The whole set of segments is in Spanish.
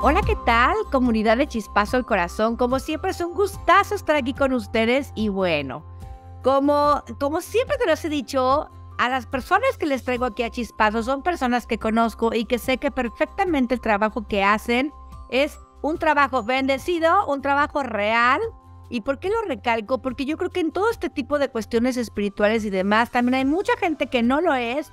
Hola, ¿qué tal? Comunidad de Chispazo al Corazón. Como siempre es un gustazo estar aquí con ustedes y bueno, como siempre te los he dicho, a las personas que les traigo aquí a Chispazo son personas que conozco y que sé que perfectamente el trabajo que hacen es un trabajo bendecido, un trabajo real. ¿Y por qué lo recalco? Porque yo creo que en todo este tipo de cuestiones espirituales y demás también hay mucha gente que no lo es.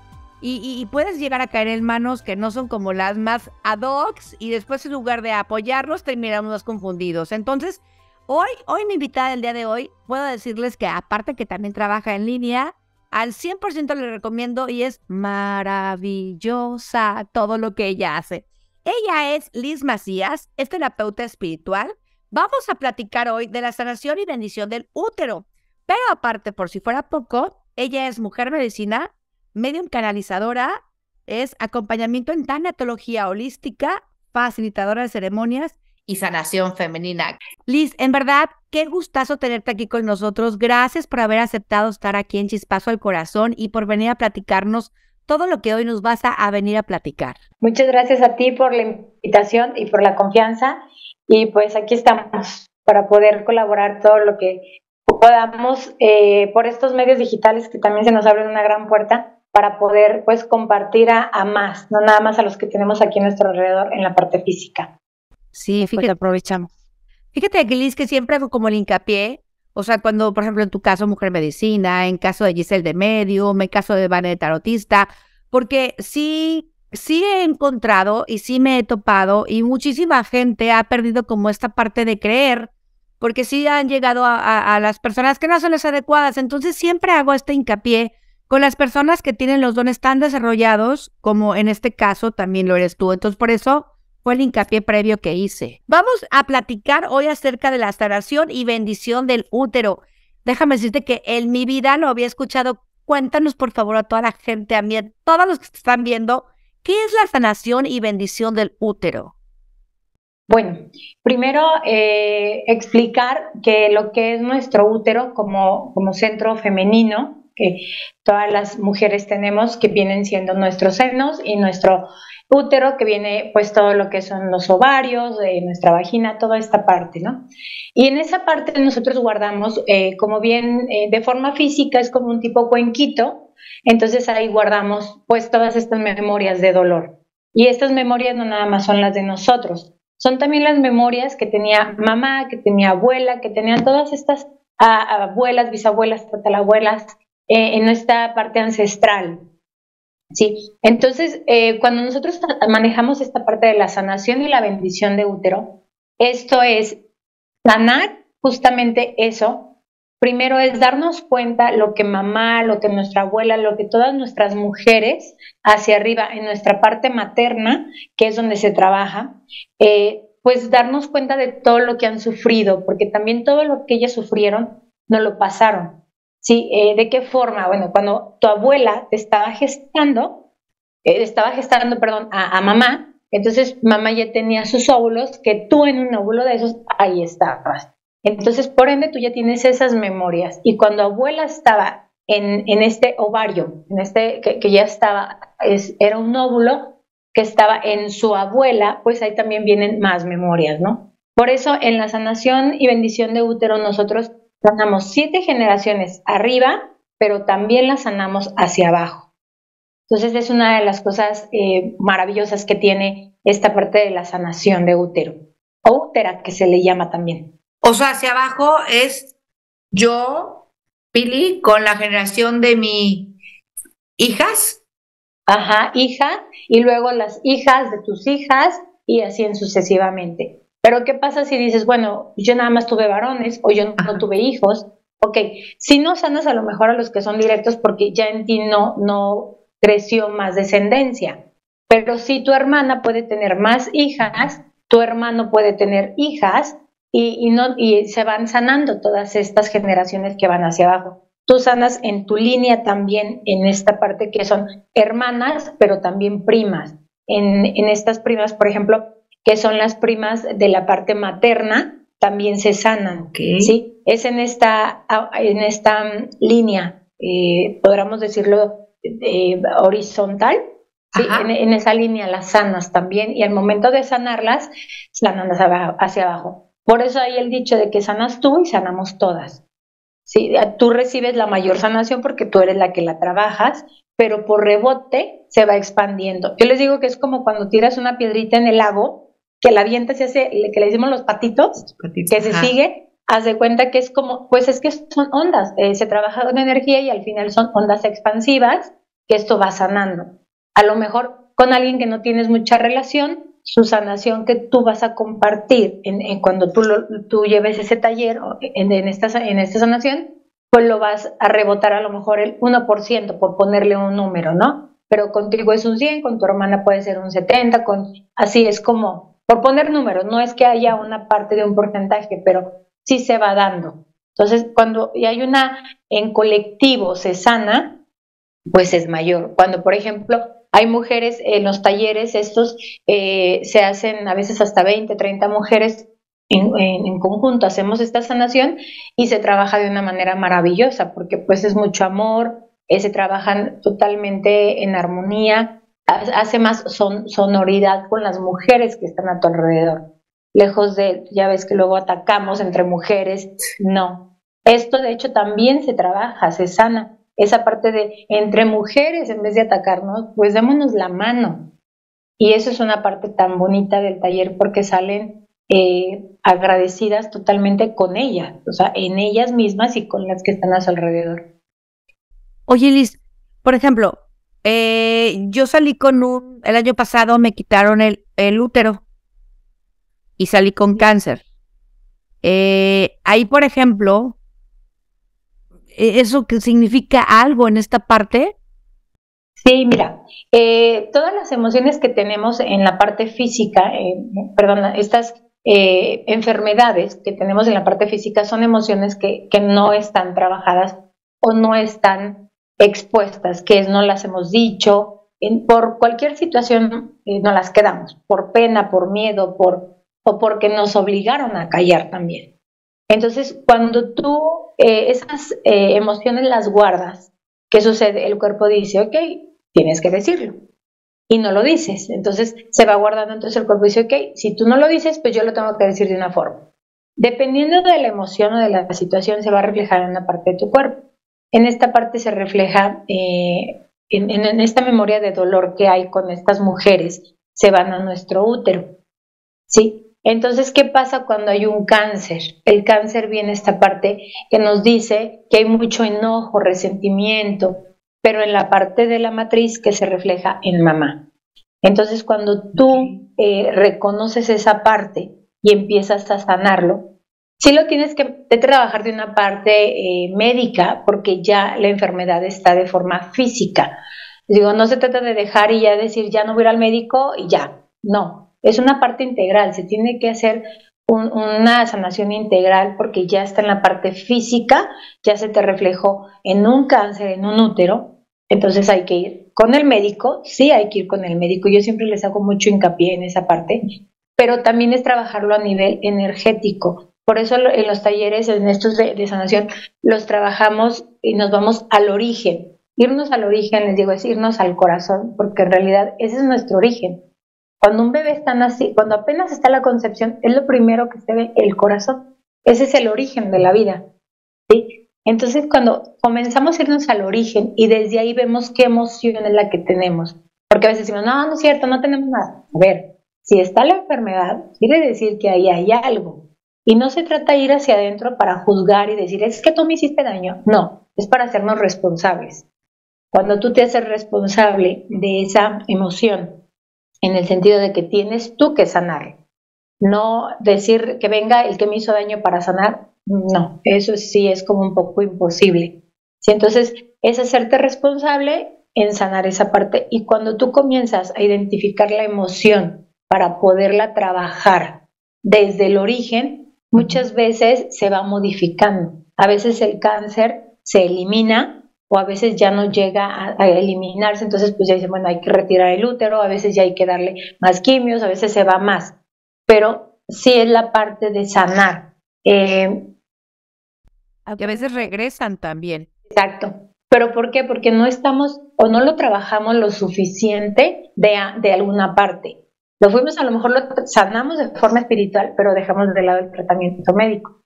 Y puedes llegar a caer en manos que no son como las más ad hoc y después en lugar de apoyarlos terminamos más confundidos. Entonces, hoy mi invitada del día de hoy, puedo decirles que aparte que también trabaja en línea, al 100% le recomiendo y es maravillosa todo lo que ella hace. Ella es Liz Macías, es terapeuta espiritual. Vamos a platicar hoy de la sanación y bendición del útero. Pero aparte, por si fuera poco, ella es mujer medicina, medium canalizadora, es acompañamiento en tanatología holística, facilitadora de ceremonias y sanación femenina. Liz, en verdad, qué gustazo tenerte aquí con nosotros. Gracias por haber aceptado estar aquí en Chispazo al Corazón y por venir a platicarnos todo lo que hoy nos vas a venir a platicar. Muchas gracias a ti por la invitación y por la confianza. Y pues aquí estamos para poder colaborar todo lo que podamos por estos medios digitales que también se nos abren una gran puerta para poder pues compartir a más, no nada más a los que tenemos aquí a nuestro alrededor en la parte física. Sí, fíjate, aprovechamos. Fíjate que Liz, que siempre hago como el hincapié, o sea, cuando, por ejemplo, en tu caso, Mujer Medicina, en caso de Giselle de Medium, en caso de Vane de Tarotista, porque sí he encontrado y sí me he topado y muchísima gente ha perdido como esta parte de creer, porque sí han llegado a las personas que no son las adecuadas. Entonces siempre hago este hincapié con las personas que tienen los dones tan desarrollados, como en este caso también lo eres tú. Entonces por eso fue el hincapié previo que hice. Vamos a platicar hoy acerca de la sanación y bendición del útero. Déjame decirte que en mi vida lo había escuchado. Cuéntanos, por favor, a toda la gente, a mí, a todos los que te están viendo, ¿qué es la sanación y bendición del útero? Bueno, primero explicar que lo que es nuestro útero como centro femenino, que todas las mujeres tenemos, que vienen siendo nuestros senos, y nuestro útero, que viene pues todo lo que son los ovarios, nuestra vagina, toda esta parte, ¿no? Y en esa parte nosotros guardamos, como bien de forma física, es como un tipo cuenquito, entonces ahí guardamos pues todas estas memorias de dolor. Y estas memorias no nada más son las de nosotros, son también las memorias que tenía mamá, que tenía abuela, que tenían todas estas abuelas, bisabuelas, tatarabuelas, en nuestra parte ancestral. Sí, entonces cuando nosotros manejamos esta parte de la sanación y la bendición de útero, esto es sanar justamente eso. Primero es darnos cuenta lo que mamá, lo que nuestra abuela, lo que todas nuestras mujeres hacia arriba en nuestra parte materna, que es donde se trabaja, pues darnos cuenta de todo lo que han sufrido, porque también todo lo que ellas sufrieron no lo pasaron. ¿Sí? ¿De qué forma? Bueno, cuando tu abuela te estaba gestando, perdón, a mamá, entonces mamá ya tenía sus óvulos, que tú en un óvulo de esos, ahí estabas. Entonces, por ende, tú ya tienes esas memorias. Y cuando abuela estaba en este ovario, en este que ya estaba, era un óvulo que estaba en su abuela, pues ahí también vienen más memorias, ¿no? Por eso, en la sanación y bendición de útero, nosotros sanamos 7 generaciones arriba, pero también las sanamos hacia abajo. Entonces, es una de las cosas maravillosas que tiene esta parte de la sanación de útero, o útera, que se le llama también. O sea, hacia abajo es yo, Pili, con la generación de mis hijas. Ajá, hija, y luego las hijas de tus hijas, y así sucesivamente. Pero ¿qué pasa si dices, bueno, yo nada más tuve varones, o yo no tuve hijos? Ok, si no sanas a lo mejor a los que son directos, porque ya en ti no creció más descendencia. Pero si tu hermana puede tener más hijas, tu hermano puede tener hijas, y se van sanando todas estas generaciones que van hacia abajo. Tú sanas en tu línea también en esta parte que son hermanas, pero también primas. En estas primas, por ejemplo, que son las primas de la parte materna, también se sanan. Okay. ¿Sí? Es en esta línea, podríamos decirlo, horizontal, ¿sí? En esa línea las sanas también y al momento de sanarlas, las mandas hacia abajo. Por eso hay el dicho de que sanas tú y sanamos todas. ¿Sí? Tú recibes la mayor sanación porque tú eres la que la trabajas, pero por rebote se va expandiendo. Yo les digo que es como cuando tiras una piedrita en el lago, que la avienta se hace, que le decimos los patitos, que se sigue, haz de cuenta que es como, pues es que son ondas, se trabaja con energía y al final son ondas expansivas, que esto va sanando. A lo mejor con alguien que no tienes mucha relación, su sanación que tú vas a compartir cuando tú lleves ese taller en esta sanación, pues lo vas a rebotar a lo mejor el 1% por ponerle un número, ¿no? Pero contigo es un 100, con tu hermana puede ser un 70, así es como, por poner números, no es que haya una parte de un porcentaje, pero sí se va dando. Entonces, cuando hay una en colectivo se sana, pues es mayor. Cuando, por ejemplo, hay mujeres en los talleres estos, se hacen a veces hasta 20, 30 mujeres en conjunto, hacemos esta sanación y se trabaja de una manera maravillosa, porque pues es mucho amor, se trabajan totalmente en armonía, hace más sonoridad con las mujeres que están a tu alrededor. Lejos de, ya ves que luego atacamos entre mujeres, no. Esto de hecho también se trabaja, se sana esa parte de entre mujeres, en vez de atacarnos, pues démonos la mano. Y eso es una parte tan bonita del taller porque salen agradecidas totalmente con ellas, o sea, en ellas mismas y con las que están a su alrededor. Oye, Liz, por ejemplo, yo salí el año pasado me quitaron el útero y salí con cáncer. Ahí, por ejemplo, ¿eso que significa algo en esta parte? Sí, mira, todas las emociones que tenemos en la parte física, perdón, estas enfermedades que tenemos en la parte física son emociones que no están trabajadas o no están expuestas, que no las hemos dicho, por cualquier situación no las quedamos, por pena, por miedo, o porque nos obligaron a callar también. Entonces, cuando tú esas emociones las guardas, ¿qué sucede? El cuerpo dice, ok, tienes que decirlo. Y no lo dices. Entonces se va guardando, entonces el cuerpo dice, ok, si tú no lo dices, pues yo lo tengo que decir de una forma. Dependiendo de la emoción o de la situación, se va a reflejar en una parte de tu cuerpo. En esta parte se refleja, en esta memoria de dolor que hay con estas mujeres, se van a nuestro útero. ¿Sí? Entonces, ¿qué pasa cuando hay un cáncer? El cáncer viene esta parte que nos dice que hay mucho enojo, resentimiento, pero en la parte de la matriz que se refleja en mamá. Entonces, cuando tú reconoces esa parte y empiezas a sanarlo, sí lo tienes que trabajar de una parte médica, porque ya la enfermedad está de forma física. Digo, no se trata de dejar y ya decir, ya no voy a ir al médico y ya. No, es una parte integral. Se tiene que hacer una sanación integral porque ya está en la parte física, ya se te reflejó en un cáncer, en un útero. Entonces hay que ir con el médico, sí hay que ir con el médico. Yo siempre les hago mucho hincapié en esa parte, pero también es trabajarlo a nivel energético. Por eso en los talleres, en estos de sanación, los trabajamos y nos vamos al origen. Irnos al origen, les digo, es irnos al corazón, porque en realidad ese es nuestro origen. Cuando un bebé está naciendo, cuando apenas está la concepción, es lo primero que se ve, el corazón. Ese es el origen de la vida, ¿sí? Entonces, cuando comenzamos a irnos al origen y desde ahí vemos qué emoción es la que tenemos, porque a veces decimos, no, no es cierto, no tenemos nada. A ver, si está la enfermedad, quiere decir que ahí hay algo. Y no se trata de ir hacia adentro para juzgar y decir, es que tú me hiciste daño. No, es para hacernos responsables. Cuando tú te haces responsable de esa emoción, en el sentido de que tienes tú que sanar, no decir que venga el que me hizo daño para sanar, no, eso sí es como un poco imposible. Sí, entonces es hacerte responsable en sanar esa parte y cuando tú comienzas a identificar la emoción para poderla trabajar desde el origen, muchas veces se va modificando. A veces el cáncer se elimina o a veces ya no llega a eliminarse, entonces pues ya dicen, bueno, hay que retirar el útero, a veces ya hay que darle más quimios, a veces se va más, pero sí es la parte de sanar. Que a veces regresan también. Exacto. ¿Pero por qué? Porque no estamos o no lo trabajamos lo suficiente de alguna parte. Lo fuimos, a lo mejor lo sanamos de forma espiritual, pero dejamos de lado el tratamiento médico.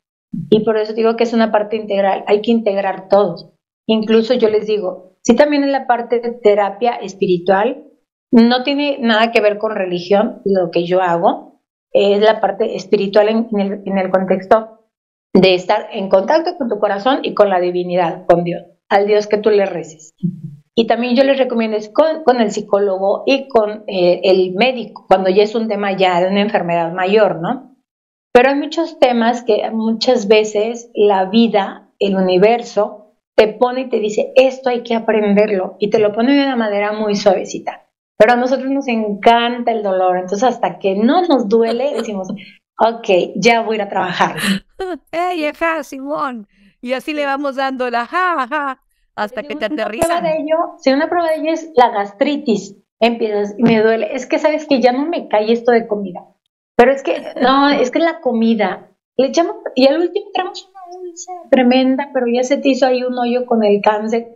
Y por eso digo que es una parte integral, hay que integrar todos. Incluso yo les digo, sí también en la parte de terapia espiritual, no tiene nada que ver con religión, lo que yo hago, es la parte espiritual en el contexto de estar en contacto con tu corazón y con la divinidad, con Dios, al Dios que tú le reces. Y también yo les recomiendo es con el psicólogo y con el médico, cuando ya es un tema ya de una enfermedad mayor, ¿no? Pero hay muchos temas que muchas veces la vida, el universo, te pone y te dice, esto hay que aprenderlo, y te lo pone de una manera muy suavecita. Pero a nosotros nos encanta el dolor, entonces hasta que no nos duele, decimos, ok, ya voy a ir a trabajar. ¡Ey, ajá, Simón! Y así le vamos dando la ajá, hasta que te aterrizan. Una prueba de ello es la gastritis. Empiezas y me duele. Es que sabes que ya no me cae esto de comida. Pero es que, no, es que la comida. Le echamos, y al último entramos una dulce tremenda, pero ya se te hizo ahí un hoyo con el cáncer.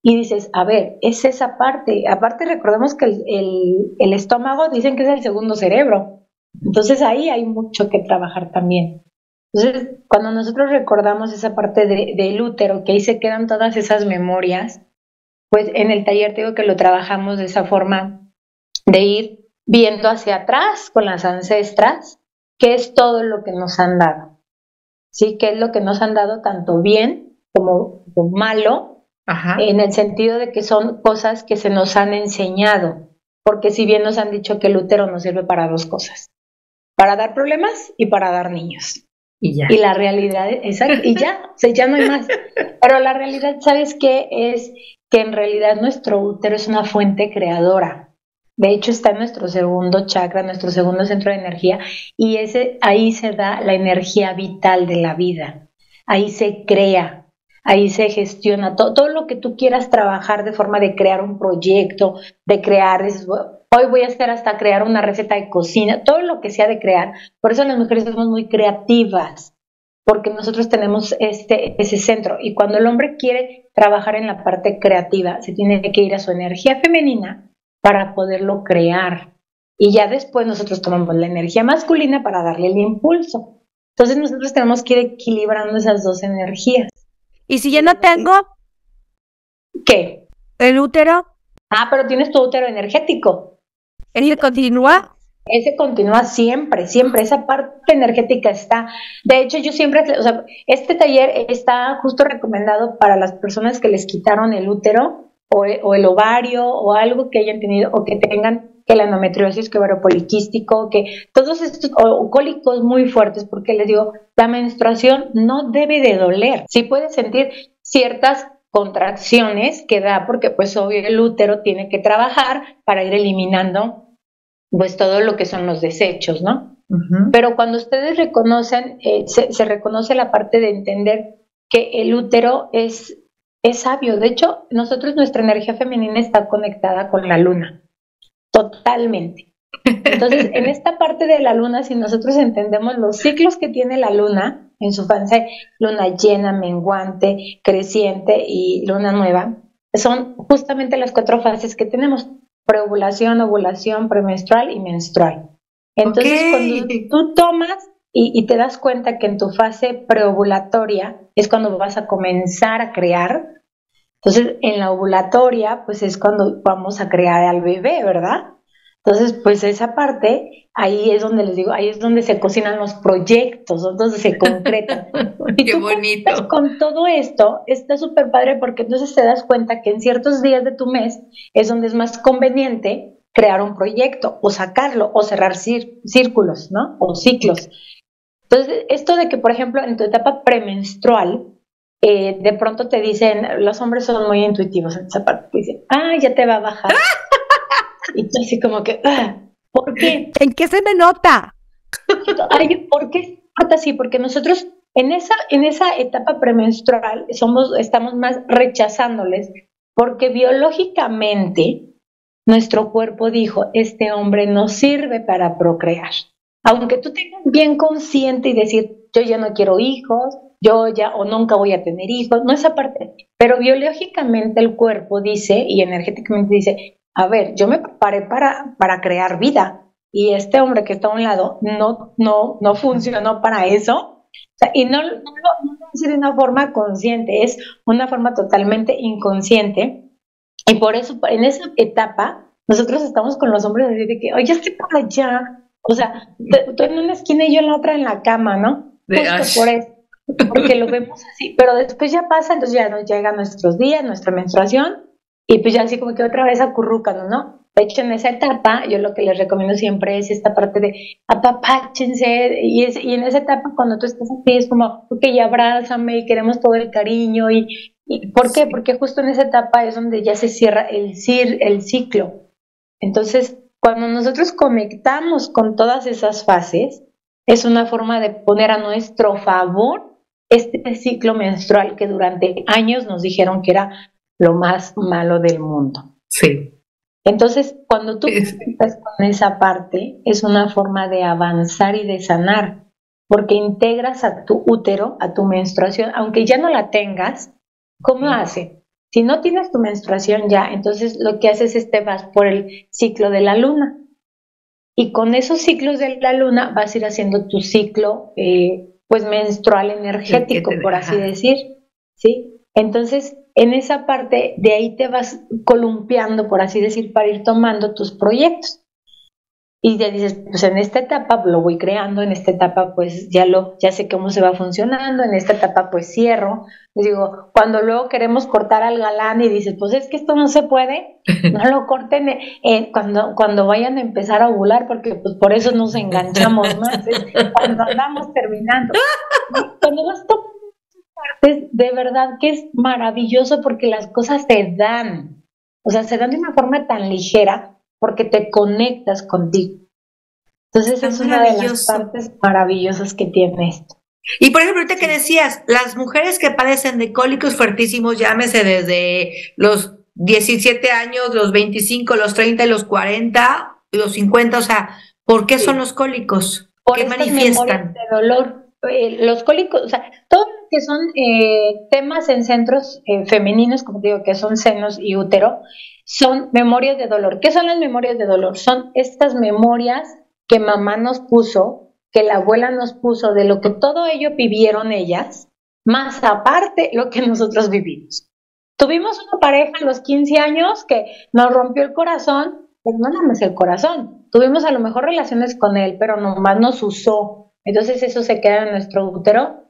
Y dices, a ver, es esa parte. Aparte, recordemos que el estómago dicen que es el segundo cerebro. Entonces ahí hay mucho que trabajar también. Entonces, cuando nosotros recordamos esa parte del útero, que ahí se quedan todas esas memorias, pues en el taller te digo que lo trabajamos de esa forma de ir viendo hacia atrás con las ancestras, qué es todo lo que nos han dado, ¿sí? Qué es lo que nos han dado tanto bien como malo, Ajá. en el sentido de que son cosas que se nos han enseñado, porque si bien nos han dicho que el útero nos sirve para dos cosas, para dar problemas y para dar niños. Y ya. Y la realidad, exacto, y ya, o sea, ya no hay más. Pero la realidad, ¿sabes qué? Es que en realidad nuestro útero es una fuente creadora. De hecho, está en nuestro segundo chakra, nuestro segundo centro de energía, y ahí se da la energía vital de la vida. Ahí se crea, ahí se gestiona todo lo que tú quieras trabajar de forma de crear un proyecto, de crear, hoy voy a hacer hasta crear una receta de cocina, todo lo que sea de crear. Por eso las mujeres somos muy creativas, porque nosotros tenemos ese centro. Y cuando el hombre quiere trabajar en la parte creativa, se tiene que ir a su energía femenina para poderlo crear. Y ya después nosotros tomamos la energía masculina para darle el impulso. Entonces nosotros tenemos que ir equilibrando esas dos energías. ¿Y si yo no tengo ¿Qué? el útero? Ah, pero tienes tu útero energético. ¿Ese continúa? Ese continúa siempre, siempre. Esa parte energética está. De hecho, yo siempre, o sea, este taller está justo recomendado para las personas que les quitaron el útero o el ovario o algo que hayan tenido o que tengan que la endometriosis, que ovario poliquístico, que todos estos o cólicos muy fuertes, porque les digo, la menstruación no debe de doler. Sí puedes sentir ciertas contracciones que da porque pues obvio el útero tiene que trabajar para ir eliminando pues todo lo que son los desechos, ¿no? Uh-huh. Pero cuando ustedes reconocen, se reconoce la parte de entender que el útero es sabio. De hecho, nuestra energía femenina está conectada con la luna, totalmente. Entonces, en esta parte de la luna, si nosotros entendemos los ciclos que tiene la luna en su fase, luna llena, menguante, creciente y luna nueva, son justamente las 4 fases que tenemos: preovulación, ovulación, premenstrual y menstrual. Entonces, cuando tú tomas y te das cuenta que en tu fase preovulatoria es cuando vas a comenzar a crear, entonces en la ovulatoria pues es cuando vamos a crear al bebé, ¿verdad? Entonces, pues esa parte, ahí es donde les digo, ahí es donde se cocinan los proyectos, donde se concretan. Qué bonito. Con todo esto, está súper padre porque entonces te das cuenta que en ciertos días de tu mes es donde es más conveniente crear un proyecto o sacarlo o cerrar círculos, ¿no? O ciclos. Entonces, esto de que, por ejemplo, en tu etapa premenstrual, de pronto te dicen, los hombres son muy intuitivos en esa parte, te dicen, ya te va a bajar. Y tú así como que, ¿por qué? ¿En qué se me nota? Ay, ¿por qué se nota así? Porque nosotros en esa etapa premenstrual estamos más rechazándoles, porque biológicamente nuestro cuerpo dijo, este hombre no sirve para procrear. Aunque tú tengas bien consciente y decir, yo ya no quiero hijos, yo ya o nunca voy a tener hijos, no esa parte. Pero biológicamente el cuerpo dice y energéticamente dice, a ver, yo me preparé para crear vida y este hombre que está a un lado no funcionó para eso. O sea, y no lo hace de una forma consciente, es una forma totalmente inconsciente. Y por eso, en esa etapa, nosotros estamos con los hombres así de que, oye, estoy para allá. O sea, tú en una esquina y yo en la otra en la cama, ¿no? Justo por eso, porque lo vemos así. Pero después ya pasa, entonces ya nos llegan nuestros días, nuestra menstruación, y pues ya así como que otra vez acurrúcanos, ¿no? De hecho, en esa etapa, yo lo que les recomiendo siempre es esta parte de apapáchense, y en esa etapa, cuando tú estás así, es como, ok, abrázame, y queremos todo el cariño, ¿y por qué? Porque justo en esa etapa es donde ya se cierra el ciclo. Entonces, cuando nosotros conectamos con todas esas fases, es una forma de poner a nuestro favor este ciclo menstrual que durante años nos dijeron que era lo más malo del mundo. Sí. Entonces, cuando tú conectas con esa parte, es una forma de avanzar y de sanar, porque integras a tu útero, a tu menstruación, aunque ya no la tengas, ¿cómo hace? Si no tienes tu menstruación ya, entonces lo que haces es te vas por el ciclo de la luna. Y con esos ciclos de la luna vas a ir haciendo tu ciclo pues menstrual energético, por así decir, ¿sí? Entonces, en esa parte de ahí te vas columpiando, por así decir, para ir tomando tus proyectos. Y ya dices, pues en esta etapa lo voy creando, en esta etapa pues ya sé cómo se va funcionando, en esta etapa pues cierro. Les digo, cuando luego queremos cortar al galán y dices, pues es que esto no se puede, no lo corten cuando vayan a empezar a ovular, porque pues por eso nos enganchamos más, es cuando andamos terminando. Cuando vas tomando partes, de verdad que es maravilloso porque las cosas se dan, o sea, se dan de una forma tan ligera porque te conectas contigo. Entonces es una de las partes maravillosas que tiene esto. Y por ejemplo, ahorita que decías, las mujeres que padecen de cólicos fuertísimos, llámese desde los 17 años, los 25, los 30 y los 40, los 50, o sea, ¿por qué son los cólicos? ¿Qué manifiestan? De dolor. Los cólicos, o sea, todo lo que son temas en centros femeninos, como digo, que son senos y útero, son memorias de dolor. ¿Qué son las memorias de dolor? Son estas memorias que mamá nos puso, que la abuela nos puso, de lo que todo ello vivieron ellas, más aparte lo que nosotros vivimos. Tuvimos una pareja a los 15 años que nos rompió el corazón, pues no nada más el corazón. Tuvimos a lo mejor relaciones con él, pero nomás nos usó. Entonces eso se queda en nuestro útero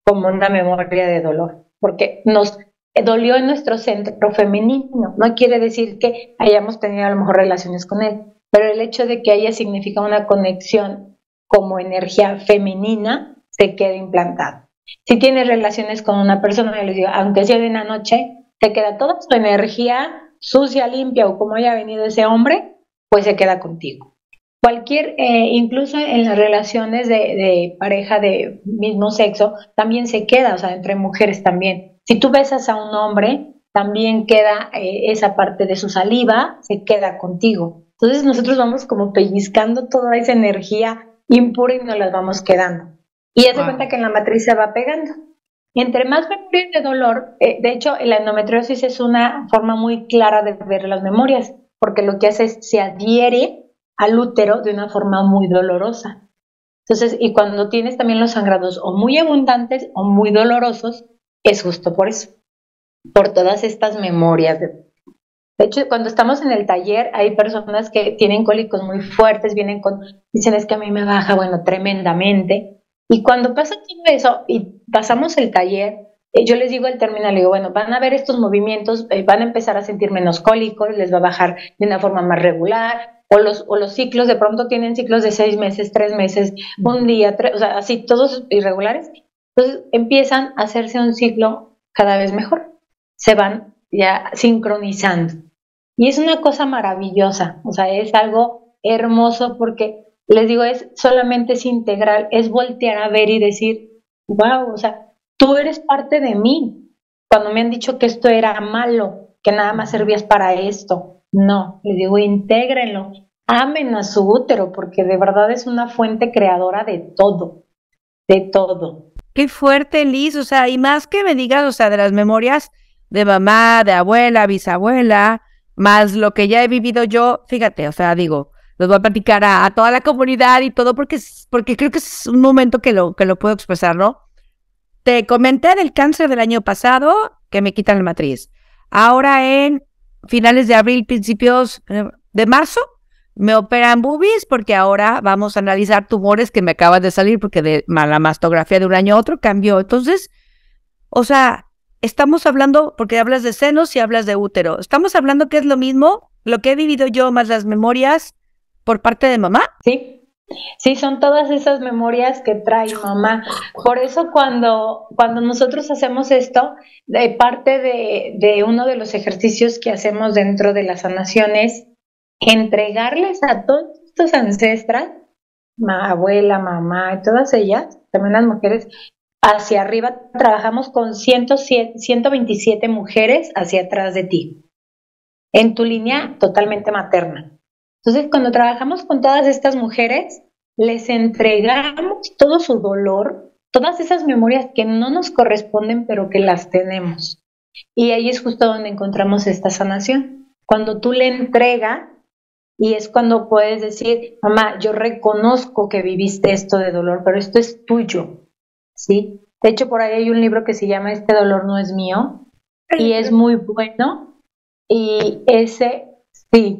como una memoria de dolor, porque nos dolió en nuestro centro femenino. No quiere decir que hayamos tenido a lo mejor relaciones con él, pero el hecho de que haya significado una conexión como energía femenina se queda implantado. Si tienes relaciones con una persona, yo les digo, aunque sea de una noche, te queda toda tu energía sucia, limpia o como haya venido ese hombre, pues se queda contigo. Cualquier, incluso en las relaciones de pareja de mismo sexo, también se queda, o sea, entre mujeres también. Si tú besas a un hombre, también queda esa parte de su saliva, se queda contigo. Entonces nosotros vamos como pellizcando toda esa energía impura y nos las vamos quedando. Y haz de cuenta que en la matriz se va pegando. Entre más memorias de dolor, de hecho, la endometriosis es una forma muy clara de ver las memorias, porque lo que hace es se adhiere al útero de una forma muy dolorosa. Entonces, y cuando tienes también los sangrados o muy abundantes o muy dolorosos, es justo por eso, por todas estas memorias. De hecho, cuando estamos en el taller, hay personas que tienen cólicos muy fuertes, dicen es que a mí me baja, bueno, tremendamente. Y cuando pasa todo eso y pasamos el taller, yo les digo al terminar, le digo, bueno, van a ver estos movimientos, van a empezar a sentir menos cólicos, les va a bajar de una forma más regular, o los ciclos, de pronto tienen ciclos de 6 meses, 3 meses, un día, 3, o sea, así, todos irregulares. Entonces empiezan a hacerse un ciclo cada vez mejor, se van ya sincronizando. Y es una cosa maravillosa, o sea, es algo hermoso porque, les digo, solamente es integral, es voltear a ver y decir, wow, o sea, tú eres parte de mí. Cuando me han dicho que esto era malo, que nada más servías para esto, no, les digo, intégrenlo, amen a su útero, porque de verdad es una fuente creadora de todo, de todo. Qué fuerte, Liz, o sea, y más que me digas, o sea, de las memorias de mamá, de abuela, bisabuela, más lo que ya he vivido yo, fíjate, o sea, digo, los voy a platicar a toda la comunidad y todo porque creo que es un momento que lo puedo expresar, ¿no? Te comenté del cáncer del año pasado que me quitan la matriz. Ahora en finales de abril, principios de marzo, me operan boobies porque ahora vamos a analizar tumores que me acaban de salir porque de la mastografía de un año a otro cambió. Entonces, o sea, estamos hablando, porque hablas de senos y hablas de útero, estamos hablando que es lo mismo, lo que he vivido yo más las memorias por parte de mamá. Sí. Sí, son todas esas memorias que trae mamá. Por eso cuando nosotros hacemos esto, de parte de uno de los ejercicios que hacemos dentro de las sanaciones, entregarles a todos estos ancestras, abuela, mamá y todas ellas, también las mujeres, hacia arriba, trabajamos con 127 mujeres hacia atrás de ti, en tu línea totalmente materna. Entonces, cuando trabajamos con todas estas mujeres, les entregamos todo su dolor, todas esas memorias que no nos corresponden, pero que las tenemos. Y ahí es justo donde encontramos esta sanación. Cuando tú le entregas, y es cuando puedes decir, mamá, yo reconozco que viviste esto de dolor, pero esto es tuyo, ¿sí? De hecho, por ahí hay un libro que se llama Este dolor no es mío, y es muy bueno, y ese, sí,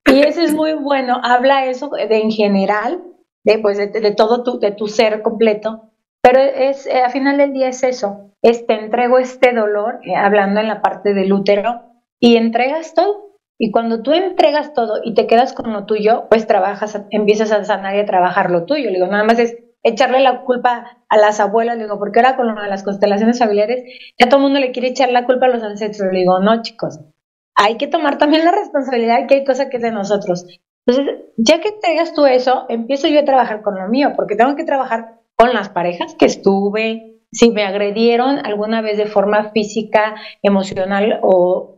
y ese es muy bueno, habla eso en general, de todo de tu ser completo, pero al final del día es eso, te entrego este dolor, hablando en la parte del útero, y entregas todo. Y cuando tú entregas todo y te quedas con lo tuyo, pues empiezas a sanar y a trabajar lo tuyo. Le digo, nada más es echarle la culpa a las abuelas, le digo, porque ahora con lo de las constelaciones familiares, ya todo el mundo le quiere echar la culpa a los ancestros. Le digo, no, chicos, hay que tomar también la responsabilidad que hay cosas que es de nosotros. Entonces, ya que entregas tú eso, empiezo yo a trabajar con lo mío, porque tengo que trabajar con las parejas que estuve, si me agredieron alguna vez de forma física, emocional o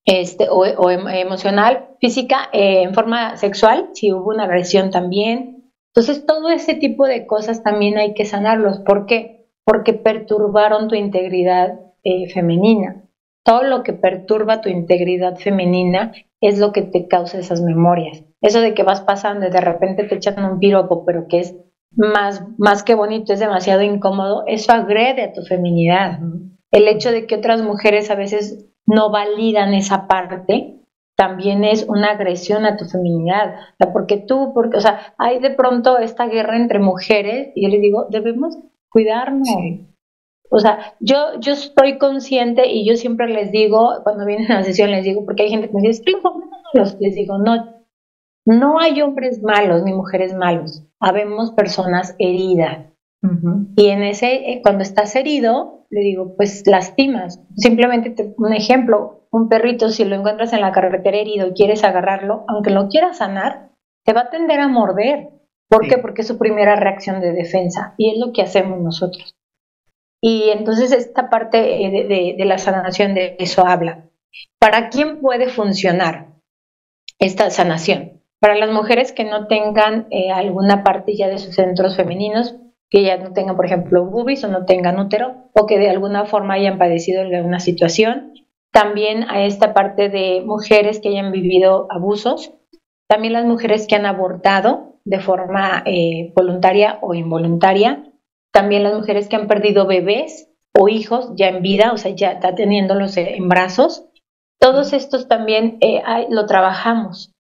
emocional, física, en forma sexual, si hubo una agresión también. Entonces, todo ese tipo de cosas también hay que sanarlos. ¿Por qué? Porque perturbaron tu integridad femenina. Todo lo que perturba tu integridad femenina es lo que te causa esas memorias. Eso de que vas pasando y de repente te echan un piropo, pero que es más que bonito, es demasiado incómodo, eso agrede a tu feminidad, ¿no? El hecho de que otras mujeres a veces no validan esa parte, también es una agresión a tu feminidad. O sea, hay de pronto esta guerra entre mujeres, y yo les digo, debemos cuidarnos. Sí. O sea, yo estoy consciente y yo siempre les digo, cuando vienen a la sesión les digo, porque hay gente que me dice, los hombres son malos. Les digo, no hay hombres malos ni mujeres malos. Habemos personas heridas. Y cuando estás herido, le digo, pues lastimas. Simplemente un ejemplo, un perrito, si lo encuentras en la carretera herido y quieres agarrarlo, aunque lo quieras sanar, te va a tender a morder. ¿Por qué? Porque es su primera reacción de defensa y es lo que hacemos nosotros. Y entonces esta parte de la sanación, de eso habla. ¿Para quién puede funcionar esta sanación? Para las mujeres que no tengan alguna parte ya de sus centros femeninos, que ya no tengan, por ejemplo, boobies o no tengan útero, o que de alguna forma hayan padecido alguna situación. También a esta parte de mujeres que hayan vivido abusos. También las mujeres que han abortado de forma voluntaria o involuntaria. También las mujeres que han perdido bebés o hijos ya en vida, o sea, ya está teniéndolos en brazos. Todos estos también lo trabajamos.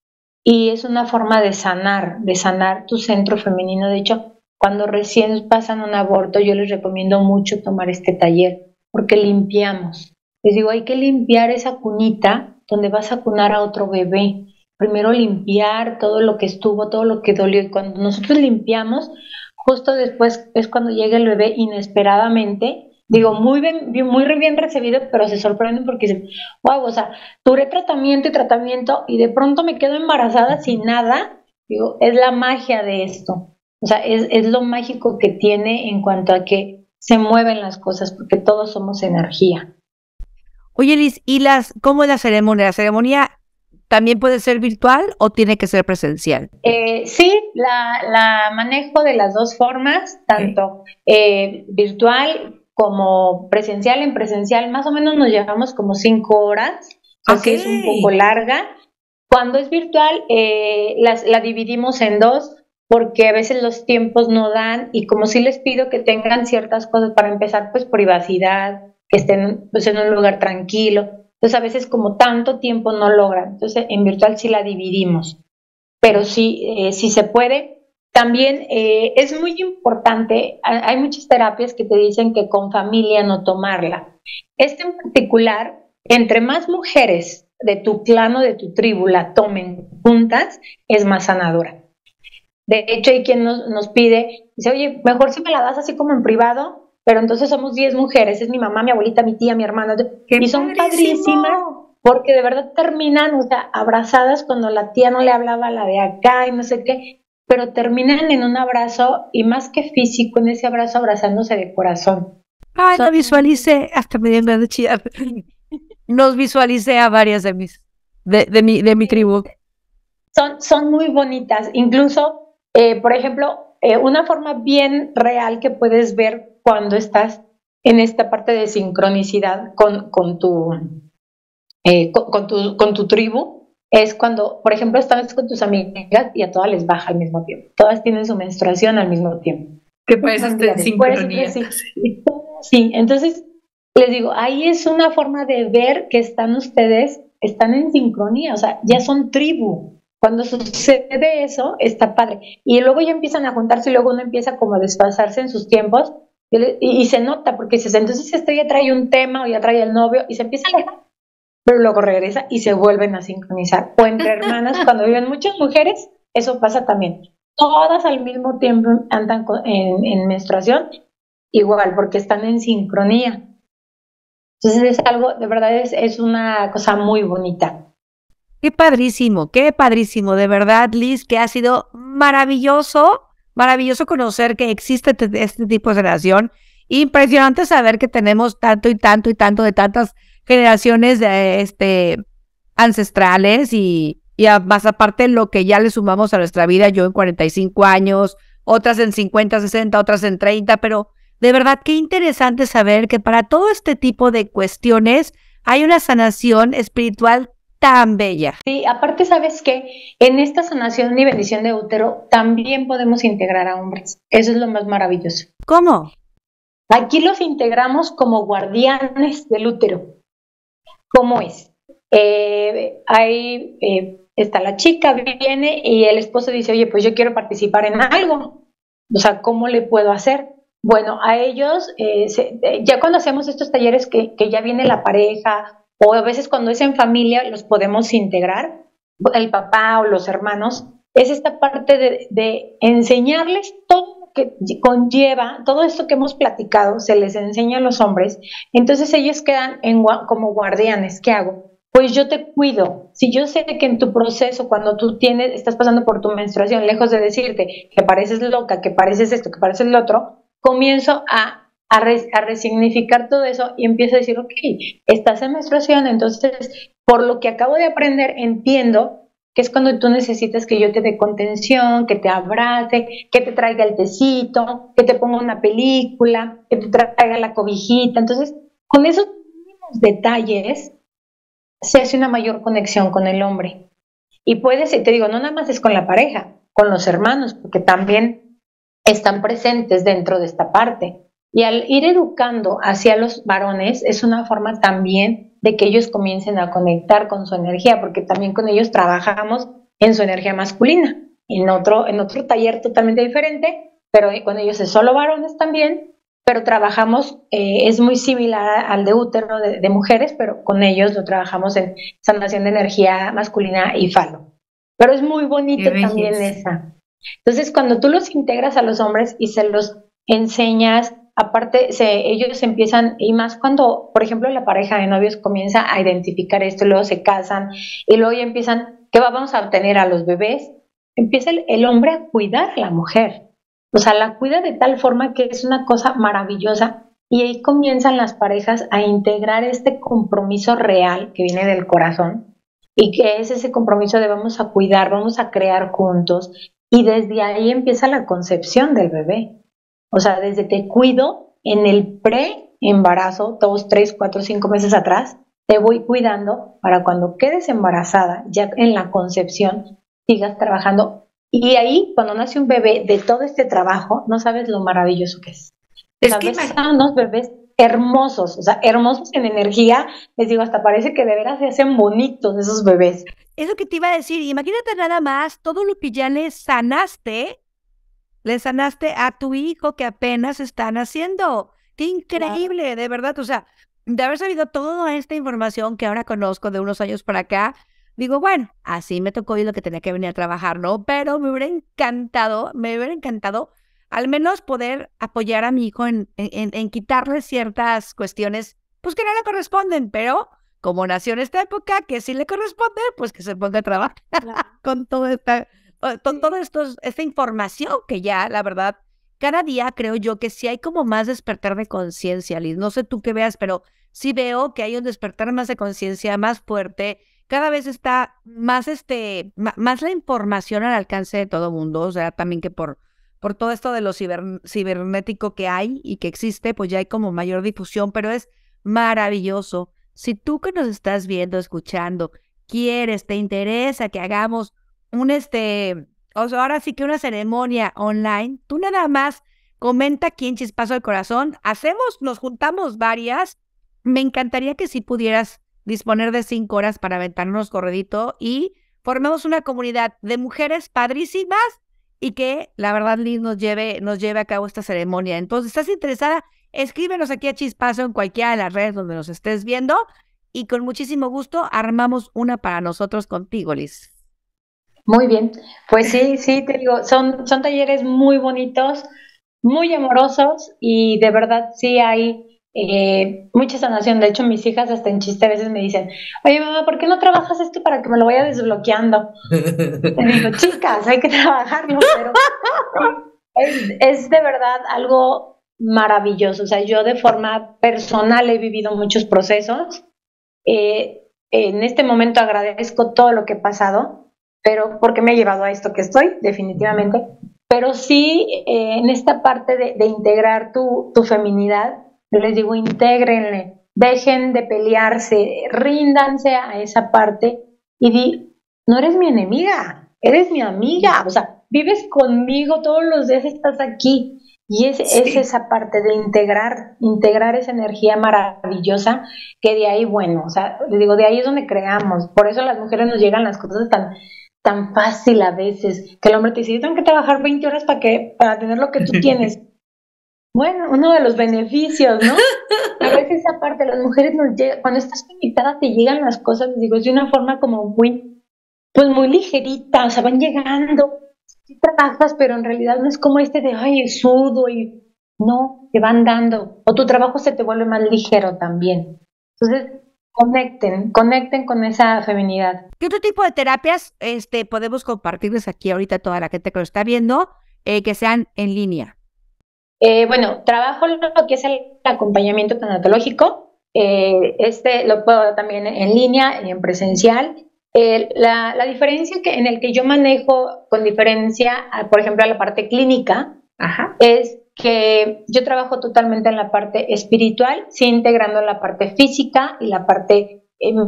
Y es una forma de sanar tu centro femenino. De hecho, cuando recién pasan un aborto, yo les recomiendo mucho tomar este taller, porque limpiamos. Les digo, hay que limpiar esa cunita donde vas a cunar a otro bebé. Primero limpiar todo lo que estuvo, todo lo que dolió. Y cuando nosotros limpiamos, justo después es cuando llega el bebé inesperadamente. Digo, muy bien recibido, pero se sorprenden porque dicen, wow, o sea, duré tratamiento y de pronto me quedo embarazada sin nada. Digo, es la magia de esto. O sea, es lo mágico que tiene en cuanto a que se mueven las cosas, porque todos somos energía. Oye, Liz, ¿y cómo es la ceremonia? La ceremonia ¿también puede ser virtual o tiene que ser presencial? Sí, la manejo de las dos formas, tanto virtual como presencial. En presencial más o menos nos llevamos como 5 horas, o sea, sí es un poco larga. Cuando es virtual, la dividimos en dos, porque a veces los tiempos no dan, y como sí les pido que tengan ciertas cosas para empezar, pues privacidad, que estén pues, en un lugar tranquilo. Entonces a veces como tanto tiempo no logran. Entonces en virtual sí la dividimos, pero sí, sí se puede. También es muy importante, hay muchas terapias que te dicen que con familia no tomarla. Este en particular, entre más mujeres de tu clan o de tu tribu la tomen juntas, es más sanadora. De hecho, hay quien nos pide, dice, oye, mejor si me la das así como en privado, pero entonces somos 10 mujeres, es mi mamá, mi abuelita, mi tía, mi hermana, y son padrísimas porque de verdad terminan, o sea, abrazadas cuando la tía no le hablaba a la de acá y no sé qué, pero terminan en un abrazo y más que físico, en ese abrazo abrazándose de corazón. Ay, no visualicé, hasta me dieron ganas de chillar. Nos visualicé a varias de mi tribu. Son muy bonitas, incluso, por ejemplo, una forma bien real que puedes ver cuando estás en esta parte de sincronicidad con tu tribu, es cuando, por ejemplo, estás con tus amigas y a todas les baja al mismo tiempo. Todas tienen su menstruación al mismo tiempo. Que parece en sincronía. Sí, entonces les digo, ahí es una forma de ver que ustedes están en sincronía, o sea, ya son tribu. Cuando sucede eso, está padre. Y luego ya empiezan a juntarse y luego uno empieza como a desfasarse en sus tiempos y se nota, porque entonces este ya trae un tema o ya trae el novio y se empieza a alejar, pero luego regresa y se vuelven a sincronizar. O entre hermanas, cuando viven muchas mujeres, eso pasa también. Todas al mismo tiempo andan en menstruación, igual, porque están en sincronía. Entonces es algo, de verdad es una cosa muy bonita. Qué padrísimo, de verdad, Liz, que ha sido maravilloso conocer que existe este tipo de relación. Impresionante saber que tenemos tanto y tanto y tanto de tantas generaciones de ancestrales y más aparte lo que ya le sumamos a nuestra vida, yo en 45 años, otras en 50, 60, otras en 30, pero de verdad qué interesante saber que para todo este tipo de cuestiones hay una sanación espiritual tan bella. Sí, aparte, ¿sabes qué? En esta sanación y bendición de útero también podemos integrar a hombres. Eso es lo más maravilloso. ¿Cómo? Aquí los integramos como guardianes del útero. ¿Cómo es? Está la chica, viene y el esposo dice, oye, pues yo quiero participar en algo. O sea, ¿cómo le puedo hacer? Bueno, a ellos, ya cuando hacemos estos talleres que ya viene la pareja, o a veces cuando es en familia los podemos integrar, el papá o los hermanos, es esta parte de enseñarles todo lo que conlleva, todo esto que hemos platicado, se les enseña a los hombres, entonces ellos quedan como guardianes. ¿Qué hago? Pues yo te cuido. Si yo sé que en tu proceso, cuando tú estás pasando por tu menstruación, lejos de decirte que pareces loca, que pareces esto, que pareces lo otro, comienzo a resignificar todo eso y empiezo a decir, ok, estás en menstruación, entonces por lo que acabo de aprender entiendo que es cuando tú necesitas que yo te dé contención, que te abrace, que te traiga el tecito, que te ponga una película, que te traiga la cobijita. Entonces, con esos mínimos detalles se hace una mayor conexión con el hombre. Y puede ser, te digo, no nada más es con la pareja, con los hermanos, porque también están presentes dentro de esta parte. Y al ir educando hacia los varones es una forma también de que ellos comiencen a conectar con su energía, porque también con ellos trabajamos en su energía masculina, en otro taller totalmente diferente, pero con ellos es solo varones también, pero trabajamos, es muy similar al de útero de mujeres, pero con ellos lo trabajamos en sanación de energía masculina y falo. Pero es muy bonito también esa. Entonces, cuando tú los integras a los hombres y se los enseñas, aparte ellos empiezan, y más cuando, por ejemplo, la pareja de novios comienza a identificar esto, luego se casan, y luego ya empiezan, ¿qué vamos a obtener a los bebés? Empieza el hombre a cuidar a la mujer. O sea, la cuida de tal forma que es una cosa maravillosa, y ahí comienzan las parejas a integrar este compromiso real que viene del corazón, y que es ese compromiso de vamos a cuidar, vamos a crear juntos, y desde ahí empieza la concepción del bebé. O sea, desde te cuido en el pre-embarazo, 2, 3, 4, 5 meses atrás, te voy cuidando para cuando quedes embarazada, ya en la concepción, sigas trabajando. Y ahí, cuando nace un bebé de todo este trabajo, no sabes lo maravilloso que es. Es que Sabes, son unos bebés hermosos, o sea, hermosos en energía. Les digo, hasta parece que de veras se hacen bonitos esos bebés. Es lo que te iba a decir. Imagínate nada más todo lo que ya le sanaste a tu hijo que apenas están haciendo. ¡Qué increíble! De verdad, o sea, de haber sabido toda esta información que ahora conozco de unos años para acá, digo, bueno, así me tocó y lo que tenía que venir a trabajar, ¿no? Pero me hubiera encantado al menos poder apoyar a mi hijo en quitarle ciertas cuestiones, pues que no le corresponden, pero como nació en esta época, que sí le corresponde, pues que se ponga a trabajar con todo esta información que ya, la verdad, cada día creo yo que sí hay como más despertar de conciencia, Liz. No sé tú qué veas, pero sí veo que hay un despertar más de conciencia, más fuerte. Cada vez está más más la información al alcance de todo mundo. O sea, también que por todo esto de lo cibernético que hay y que existe, pues ya hay como mayor difusión, pero es maravilloso. Si tú que nos estás viendo, escuchando, quieres, te interesa que hagamos o sea, ahora sí que una ceremonia online, tú nada más comenta aquí en Chispazo del Corazón, nos juntamos varias, me encantaría que si pudieras disponer de 5 horas para aventarnos corredito y formemos una comunidad de mujeres padrísimas y que la verdad Liz nos lleve a cabo esta ceremonia. Entonces, ¿estás interesada? Escríbenos aquí a Chispazo en cualquiera de las redes donde nos estés viendo y con muchísimo gusto armamos una para nosotros contigo, Liz. Muy bien, pues sí, sí, te digo, son talleres muy bonitos, muy amorosos y de verdad sí hay mucha sanación. De hecho, mis hijas hasta en chiste a veces me dicen, oye mamá, ¿por qué no trabajas esto para que me lo vaya desbloqueando? Le digo, chicas, hay que trabajarlo, pero es de verdad algo maravilloso. O sea, yo de forma personal he vivido muchos procesos. En este momento agradezco todo lo que he pasado, pero porque me ha llevado a esto que estoy, definitivamente. Pero sí, en esta parte de integrar tu feminidad, les digo, intégrenle, dejen de pelearse, ríndanse a esa parte y no eres mi enemiga, eres mi amiga, o sea, vives conmigo todos los días, estás aquí. Y es esa parte de integrar esa energía maravillosa que de ahí, bueno, o sea, les digo, de ahí es donde creamos. Por eso a las mujeres nos llegan las cosas tan fácil a veces, que el hombre te dice, yo tengo que trabajar 20 horas para tener lo que tú tienes. Bueno, uno de los beneficios, ¿no? A veces esa parte, las mujeres nos llega, cuando estás invitada te llegan las cosas, les digo, es de una forma como pues muy ligerita, o sea, van llegando, sí trabajas, pero en realidad no es como de, ay, sudo y no, te van dando, o tu trabajo se te vuelve más ligero también. Entonces, conecten con esa feminidad. ¿Qué otro tipo de terapias podemos compartirles aquí ahorita a toda la gente que lo está viendo que sean en línea? Bueno, trabajo lo que es el acompañamiento tanatológico. Lo puedo también en línea y en presencial. La diferencia en el que yo manejo con diferencia, por ejemplo, a la parte clínica, Ajá. es que yo trabajo totalmente en la parte espiritual, sí integrando la parte física y la parte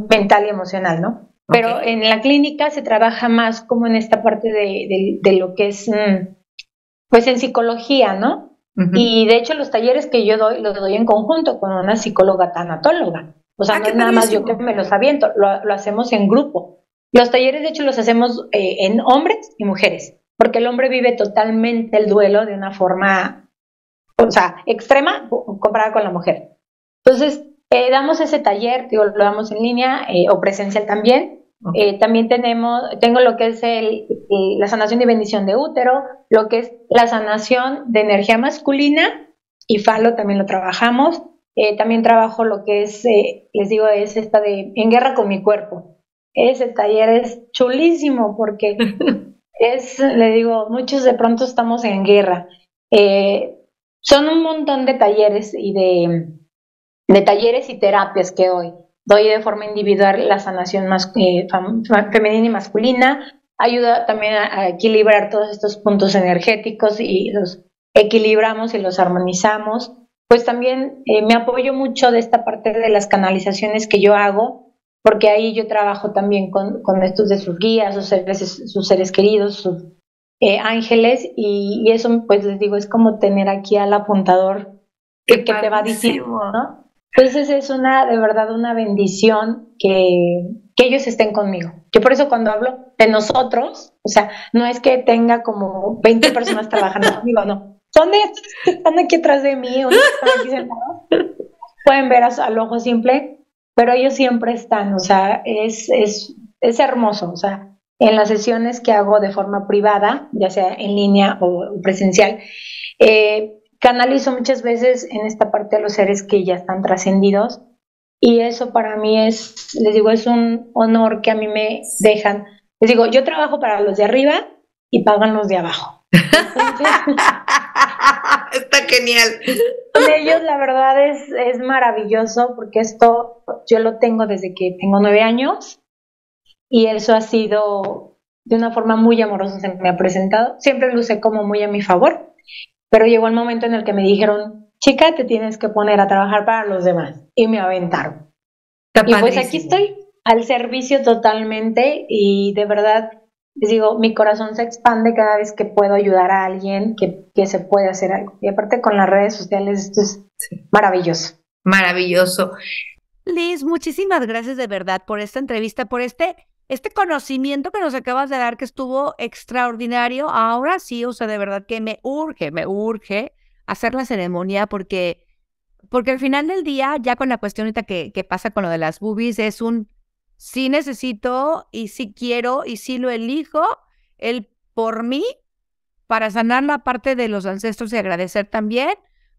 mental y emocional, ¿no? Pero Okay. en la clínica se trabaja más como en esta parte de lo que es, pues en psicología, ¿no? Uh-huh. Y de hecho los talleres que yo doy, los doy en conjunto con una psicóloga tanatóloga. O sea, no es nada más yo que me los aviento, lo hacemos en grupo. Los talleres, de hecho, los hacemos en hombres y mujeres, porque el hombre vive totalmente el duelo de una forma, o sea, extrema comparada con la mujer. Entonces, damos ese taller, digo, lo damos en línea o presencial también. Okay. También tengo lo que es la sanación y bendición de útero, lo que es la sanación de energía masculina y falo también lo trabajamos. También trabajo lo que es, les digo, es esta de En guerra con mi cuerpo. Ese taller es chulísimo porque le digo, muchos de pronto estamos en guerra. Son un montón de talleres y de talleres y terapias que doy. doy de forma individual la sanación femenina y masculina, ayuda también a equilibrar todos estos puntos energéticos y los equilibramos y los armonizamos. Pues también me apoyo mucho de esta parte de las canalizaciones que yo hago, porque ahí yo trabajo también con estos de sus guías, sus seres queridos, sus ángeles, y eso, pues les digo, es como tener aquí al apuntador que te va diciendo, ¿no? Entonces es de verdad una bendición que ellos estén conmigo. Yo por eso cuando hablo de nosotros, o sea, no es que tenga como 20 personas trabajando conmigo, no. Son de estos que están aquí atrás de mí, o que están aquí sentados. Pueden ver al ojo simple, pero ellos siempre están, o sea, es hermoso, o sea, en las sesiones que hago de forma privada, ya sea en línea o presencial, canalizo muchas veces en esta parte a los seres que ya están trascendidos, y eso para mí les digo, es un honor que a mí me dejan. Les digo, yo trabajo para los de arriba y pagan los de abajo. Entonces, está genial. Con ellos la verdad es maravilloso, porque esto yo lo tengo desde que tengo 9 años, y eso ha sido de una forma muy amorosa, se me ha presentado. Siempre lo usé como muy a mi favor, pero llegó el momento en el que me dijeron, chica, te tienes que poner a trabajar para los demás, y me aventaron. Y pues aquí estoy, al servicio totalmente, y de verdad, les digo, mi corazón se expande cada vez que puedo ayudar a alguien, que se puede hacer algo. Y aparte con las redes sociales, esto es maravilloso. Maravilloso. Liz, muchísimas gracias de verdad por esta entrevista, por este conocimiento que nos acabas de dar, que estuvo extraordinario. Ahora sí, o sea, de verdad que me urge hacer la ceremonia, porque al final del día, ya con la cuestión ahorita que pasa con lo de las boobies, es sí necesito y sí quiero y sí lo elijo, el por mí, para sanar la parte de los ancestros y agradecer también,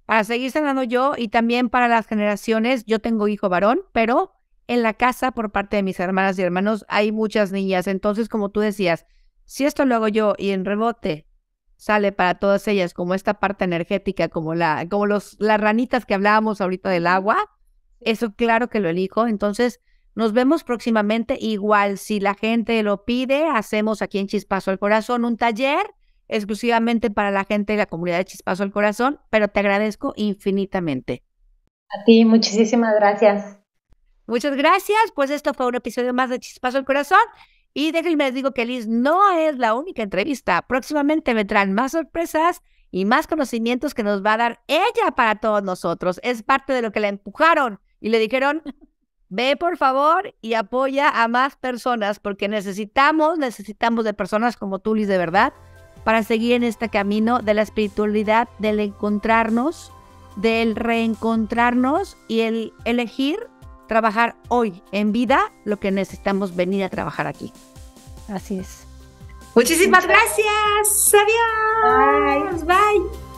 para seguir sanando yo, y también para las generaciones. Yo tengo hijo varón, pero en la casa, por parte de mis hermanas y hermanos, hay muchas niñas. Entonces, como tú decías, si esto lo hago yo y en rebote sale para todas ellas como esta parte energética, como las ranitas que hablábamos ahorita del agua, eso claro que lo elijo. Entonces, nos vemos próximamente. Igual, si la gente lo pide, hacemos aquí en Chispazo al Corazón un taller exclusivamente para la gente de la comunidad de Chispazo al Corazón, pero te agradezco infinitamente. A ti, muchísimas gracias. Muchas gracias, pues esto fue un episodio más de Chispazo al Corazón, y déjenme les digo que Liz no es la única entrevista. Próximamente vendrán más sorpresas y más conocimientos que nos va a dar ella para todos nosotros. Es parte de lo que la empujaron y le dijeron, ve por favor y apoya a más personas, porque necesitamos de personas como tú, Liz, de verdad, para seguir en este camino de la espiritualidad, del encontrarnos, del reencontrarnos y el elegir trabajar hoy en vida lo que necesitamos venir a trabajar aquí. Así es. Muchísimas gracias. Adiós. Bye. Bye.